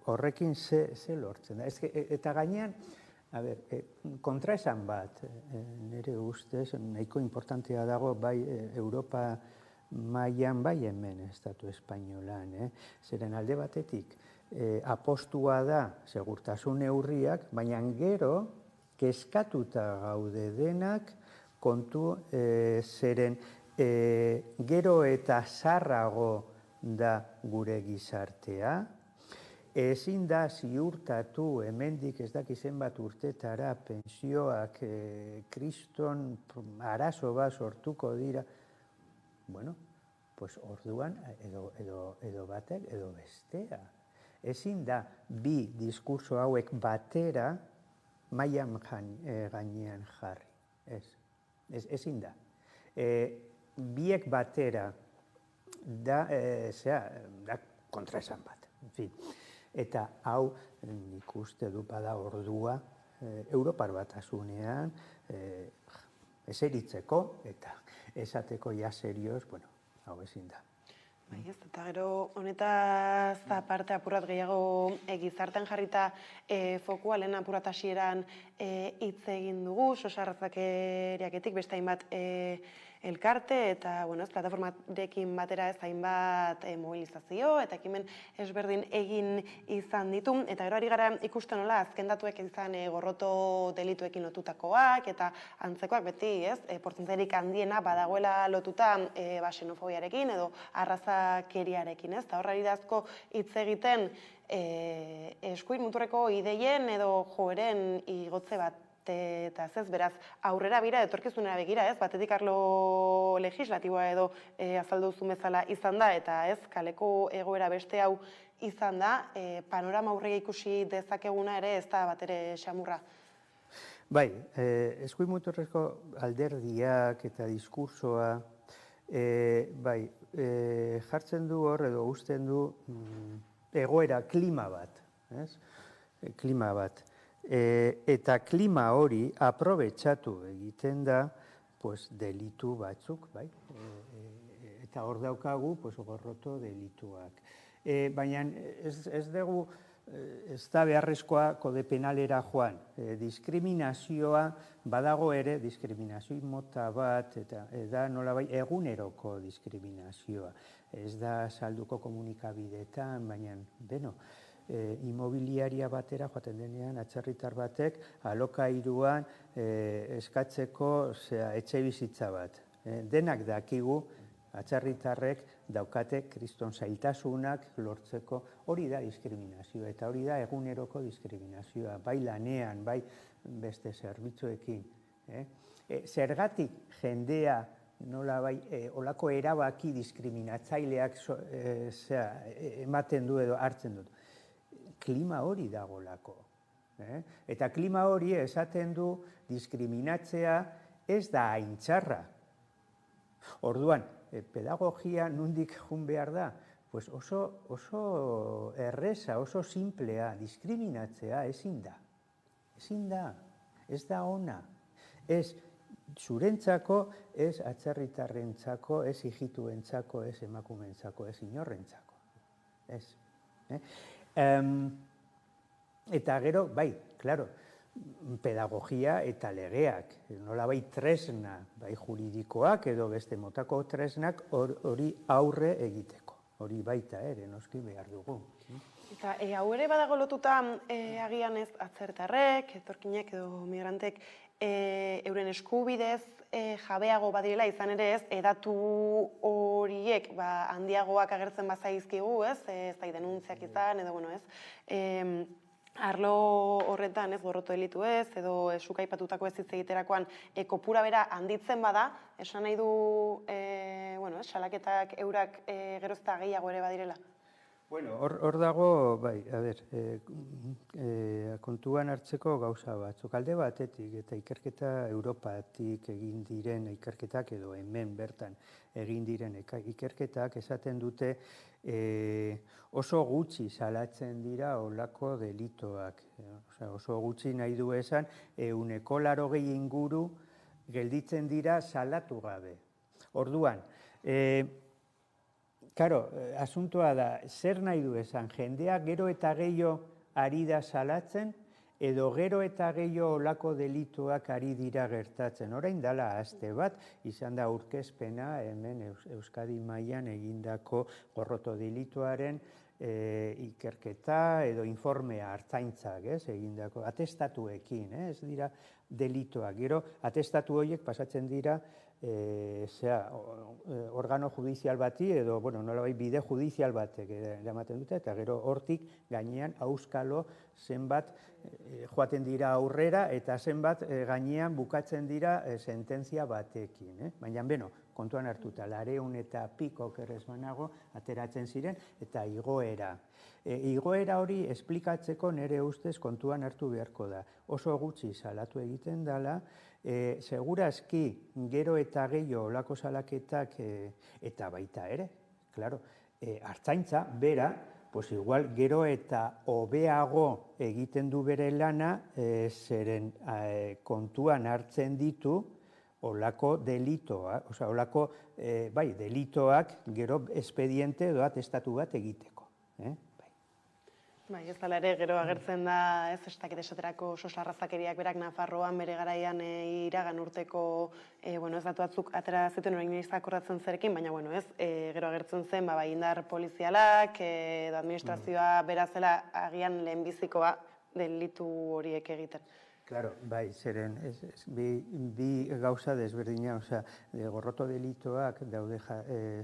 horrekin ze lortzen da. Eta gainean, kontraesan bat, nire ustez, nahiko importantea dago bai Europa mailan bai hemen estatu espainolan. Zeren alde batetik, apostua da segurtasun neurriak, baina gero kezkatuta gaude denak kontu zeren gero eta zarrago da gure gizartea, ezin da ziurtatu hemendik ez dakizen bat urtetara pensioak kriston arazo bat sortuko dira. Bueno, pues orduan edo batek edo bestea. Ezin da bi diskurso hauek batera mailan gainean jarri. Ezin da. Biek batera da kontraesan bat. Eta hau nik uste du bada ordua Europar Batasunean eseritzeko eta esateko ja serioz, bueno, hau ezin da. Bai ez, eta gero honetaz aparte apurrat gehiago gizartean jarrita fokua lehen apurrat hasieran hitz egin dugu, sosarrazakeriaketik beste hainbat elkarte eta plataformarekin batera ez hainbat mobilizazio eta ekimen ezberdin egin izan ditu. Eta gero ari gara ikusten nola azken datuek izan gorroto delituekin lotutakoak eta antzekoak beti, ez, portzentairik handiena badagoela lotuta xenofobiarekin edo arrazakeriarekin, ez? Eta horrari dazko hitz egiten eskuin muturreko ideien edo joeren igotze bat eta ez beraz aurrera bira etorkizunera begira, ez? Batetik arlo legislatiboa edo azaldu duzun bezala izan da eta ez kaleko egoera beste hau izan da, panorama aurrera ikusi dezakeguna ere ez da batere xamurra. Bai, eskuin muturreko alderdiak eta diskursoa bai, jartzen du hor edo uzten du egoera klima bat, ez? Klima bat. Eta klima hori aprobetxatu egiten da delitu batzuk, bai? Eta hor daukagu gorroto delituak. Baina ez dugu, ez da beharrezkoa kode penalera joan. Diskriminazioa badago ere, diskriminazio mota bat, eta da nolabai eguneroko diskriminazioa. Ez da salduko komunikabideetan, baina, beno, imobiliaria batera joaten denean atzerritar batek alokairuan eskatzeko etxe bizitza bat. Denak dakigu atzerritarrek daukate kriston zailtasunak lortzeko, hori da diskriminazioa eta hori da eguneroko diskriminazioa, bai lanean, bai beste zerbitzuekin. Zergatik jendea olako erabaki diskriminatzaileak ematen du edo hartzen dut. Klima hori dagolako. Eta klima hori esaten du diskriminatzea ez da hain txarra. Orduan, pedagogia nondik jun behar da? Pues oso erreza, oso simplea, diskriminatzea ezin da. Ezin da, ez da ona. Ez zurentzako, ez atzerritarrentzako, ez hijituentzako, ez emakumeentzako, ez inorrentzako. Ez. Eta gero, bai, klaro, pedagogia eta legeak, nolabait tresna, bai juridikoak edo beste motako tresnak hori aurre egiteko. Hori baita ere, noski behar dugu. Eta hau ere badago lotuta agian ez atzertarrek, etorkinek edo migrantek euren eskubidez jabeago badirela izan ere ez, edatu horiek handiagoak agertzen bazaizkigu, ez da denuntziak izan, edo bueno ez, arlo horretan ez gorroto delitu ez, edo zuk aipatutako ez hitz egiterakoan kopura bera handitzen bada, esan nahi du salaketak eurak gerozta gehiago ere badirela? Bueno, hor dago, bai, kontuan hartzeko gauza batzuk. Alde batetik eta ikerketa Europatik egin diren ikerketak edo hemen bertan egin diren ikerketak esaten dute oso gutxi salatzen dira olako delitoak. Oso gutxi nahi du esan 180 inguru gelditzen dira salatu gabe. Orduan, Karo, asuntoa da, zer nahi du esan, jendea gero eta gehiago ari da salatzen, edo gero eta gehiago olako delituak ari dira gertatzen. Orain dela aste bat, izan da aurkezpena hemen Euskadi mailan egindako gorroto delituaren ikerketa edo informea hartzaintzak, egindako atestatuekin, ez dira delituak. Gero, atestatu horiek pasatzen dira organo judizial bati edo, nolabait bide judizial batek eramaten dute, eta gero hortik gainean auskalo zenbat joaten dira aurrera eta zenbat gainean bukatzen dira sententzia batekin. Baina, kontuan hartuta, 200 eta piko kerrez banago ateratzen ziren eta igoera. Igoera hori esplikatzeko nire ustez kontuan hartu beharko da. Oso gutxi salatu egiten dela, segurazki gero eta gehiago olako salaketak eta baita ere, claro, hartzaintza bera, pues igual gero eta hobeago egiten du bere lana, zeren kontuan hartzen ditu olako delitoak, olako delitoak gero espediente edo atestatu bat egiteko. Bai, ez dela ere, gero agertzen da, ez dakit esaterako sosarrazakeriak berak Nafarroan bere garaian iragan urteko, ez datu batzuk atera zituen orain akordatzen zerekin, baina, ez, gero agertzen zen, indar polizialak, edo administrazioa berazela agian lehenbizikoa delitu horiek egiten. Claro, bai, zeren, bi gauza desberdina, gorroto delitoak daude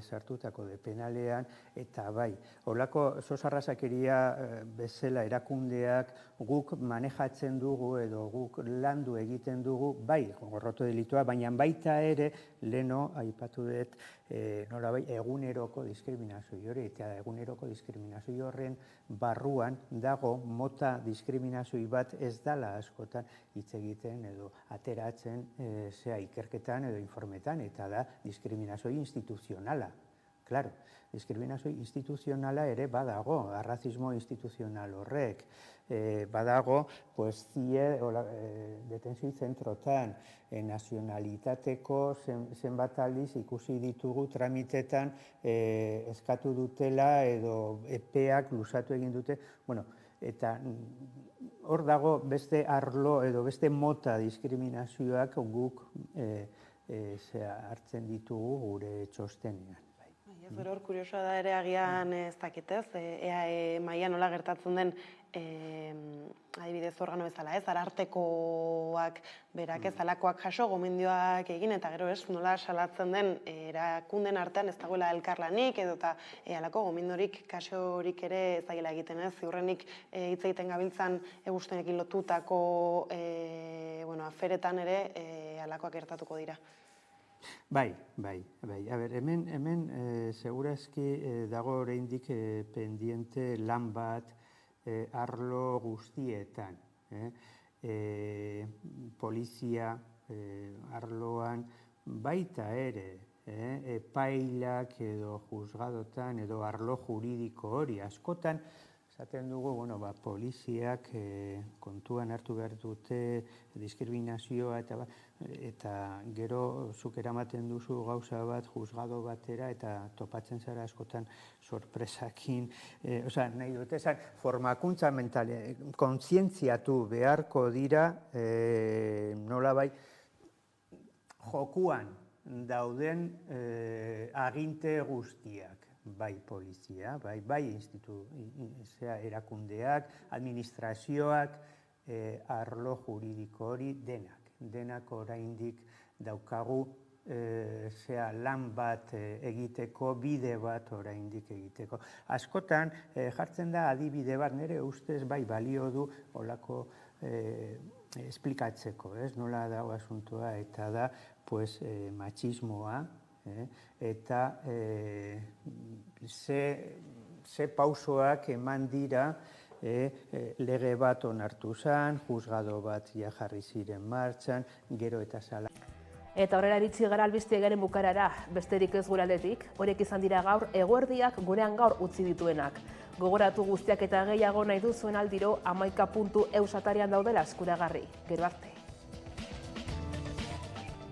sartutako de penalean, eta bai, holako sosarrazakeria bezala erakundeak guk manejatzen dugu edo guk landu egiten dugu, bai, gorroto delitoa, baina baita ere, leno, aipatu dut, nolabait, eguneroko diskriminazio hori, eta eguneroko diskriminazio horren barruan dago mota diskriminazio bat ez dala askotan hitz egiten edo ateratzen ikerketan edo informetan, eta da diskriminazio instituzionala. Claro, diskriminazio instituzionala ere badago, arrazismo instituzional horrek, badago, detentzio zentrotan, nazionalitateko zenbat aldiz ikusi ditugu tramitetan eskatu dutela edo epeak luzatu egin dute, eta hor dago beste arlo edo beste mota diskriminazioak guk hartzen ditugu gure txostenean. Ez hor kuriosoa da ere agian ez dakitez, EAE mailan nola gertatzen den adibidez organo bezala, arartekoak berak ez alakoak jaso, gomendioak egin, eta gero ez nola salatzen den erakunden artean ez dagoela elkarlanik edo eta alako gomendorik kasorik ere ez dagoela egiten ez, ziurrenik hitz egiten gabiltzan egustenekin lotutako aferetan ere alakoak gertatuko dira. Bai. A ber, hemen segurazki dago oraindik pendiente lan bat arlo guztietan. Polizia arloan baita ere, epailak edo juzgadotan edo arlo juridiko hori askotan, esaten dugu, poliziak kontuan hartu behar dute diskriminazioa eta gero zuk eramaten duzu gauza bat juzgado batera eta topatzen zara askotan sorpresakin. Nahi dute esan, formakuntza mentale, kontzientziatu beharko dira nolabai jokuan dauden aginte guztiak. Bai polizia, bai erakundeak, administrazioak, arlo juridiko hori denak oraindik daukagu lan bat egiteko, bide bat oraindik egiteko. Askotan jartzen da adibide bat, nire ustez bai balio du olako esplikatzeko, nola dago asuntoa, eta da matxismoa, eta ze pausoak eman dira lege bat onartu zen, juzgado bat jarri ziren martxan, gero eta sala. Eta horrela iritsi gara albistegiaren bukarara, besterik ez gure aldetik, horiek izan dira gaur eguerdiak gurean gaur utzi dituenak. Gogoratu guztiak eta gehiago nahi duzuen aldiro 11.eus atarian daudela eskuragarri. Gero arte.